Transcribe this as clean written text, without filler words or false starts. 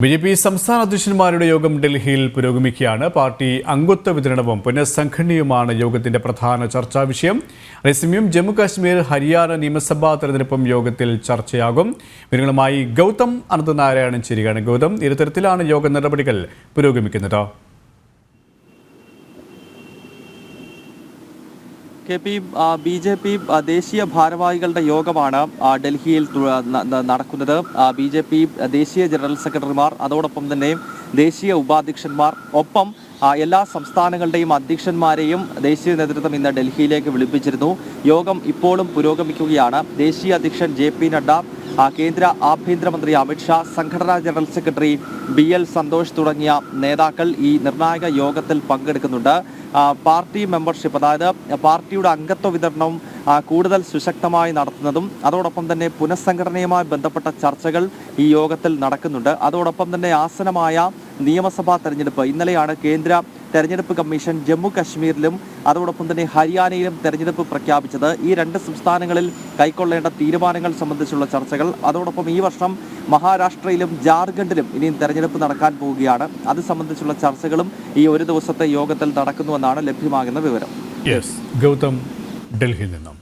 BJP സംസ്ഥാന അധ്യക്ഷന്മാരുടെ യോഗം ഡൽഹിയിൽ പുരോഗമിക്കുകയാണ്. പാർട്ടി അംഗത്വ വിതരണവും പുനഃസംഘടനയുമാണ് യോഗത്തിന്റെ പ്രധാന ചർച്ചാ വിഷയം. അതേസമയം ജമ്മു കാശ്മീർ, ഹരിയാന നിയമസഭാ തെരഞ്ഞെടുപ്പും യോഗത്തിൽ ചർച്ചയാകും. വിവരങ്ങളുമായി ഗൗതം അനന്തനാരായണൻ ചേരുകയാണ്. ഗൗതം, ഇത്തരത്തിലാണ് യോഗ നടപടികൾ പുരോഗമിക്കുന്നത്. BJP ദേശീയ ഭാരവാഹികളുടെ യോഗമാണ് ഡൽഹിയിൽ നടക്കുന്നത്. BJP ദേശീയ ജനറൽ സെക്രട്ടറിമാർ, അതോടൊപ്പം തന്നെ ദേശീയ ഉപാധ്യക്ഷന്മാർ, ഒപ്പം എല്ലാ സംസ്ഥാനങ്ങളുടെയും അധ്യക്ഷന്മാരെയും ദേശീയ നേതൃത്വം ഇന്ന് ഡൽഹിയിലേക്ക് വിളിപ്പിച്ചിരുന്നു. യോഗം ഇപ്പോഴും പുരോഗമിക്കുകയാണ്. ദേശീയ അധ്യക്ഷൻ JP നഡ്ഡ, കേന്ദ്ര ആഭ്യന്തരമന്ത്രി അമിത്ഷാ, സംഘടനാ ജനറൽ സെക്രട്ടറി BL സന്തോഷ് തുടങ്ങിയ നേതാക്കൾ ഈ നിർണായക യോഗത്തിൽ പങ്കെടുക്കുന്നുണ്ട്. പാർട്ടി മെമ്പർഷിപ്പ്, അതായത് പാർട്ടിയുടെ അംഗത്വ വിതരണം കൂടുതൽ സുശക്തമായി നടത്തുന്നതും അതോടൊപ്പം തന്നെ പുനഃസംഘടനയുമായി ബന്ധപ്പെട്ട ചർച്ചകൾ ഈ യോഗത്തിൽ നടക്കുന്നുണ്ട്. അതോടൊപ്പം തന്നെ ആസന്നമായ നിയമസഭാ തെരഞ്ഞെടുപ്പ്, ഇന്നലെയാണ് കേന്ദ്ര തെരഞ്ഞെടുപ്പ് കമ്മീഷൻ ജമ്മു കശ്മീരിലും അതോടൊപ്പം തന്നെ ഹരിയാനയിലും തെരഞ്ഞെടുപ്പ് പ്രഖ്യാപിച്ചത്. ഈ രണ്ട് സംസ്ഥാനങ്ങളിൽ കൈക്കൊള്ളേണ്ട തീരുമാനങ്ങൾ സംബന്ധിച്ചുള്ള ചർച്ചകൾ, അതോടൊപ്പം ഈ വർഷം മഹാരാഷ്ട്രയിലും ജാർഖണ്ഡിലും ഇനിയും തെരഞ്ഞെടുപ്പ് നടക്കാൻ പോവുകയാണ്. അത് സംബന്ധിച്ചുള്ള ചർച്ചകളും ഈ ഒരു ദിവസത്തെ യോഗത്തിൽ നടക്കുന്നുവെന്നാണ് ലഭ്യമാകുന്ന വിവരം. ഗൗതം, ഡൽഹിയിൽ നിന്നും.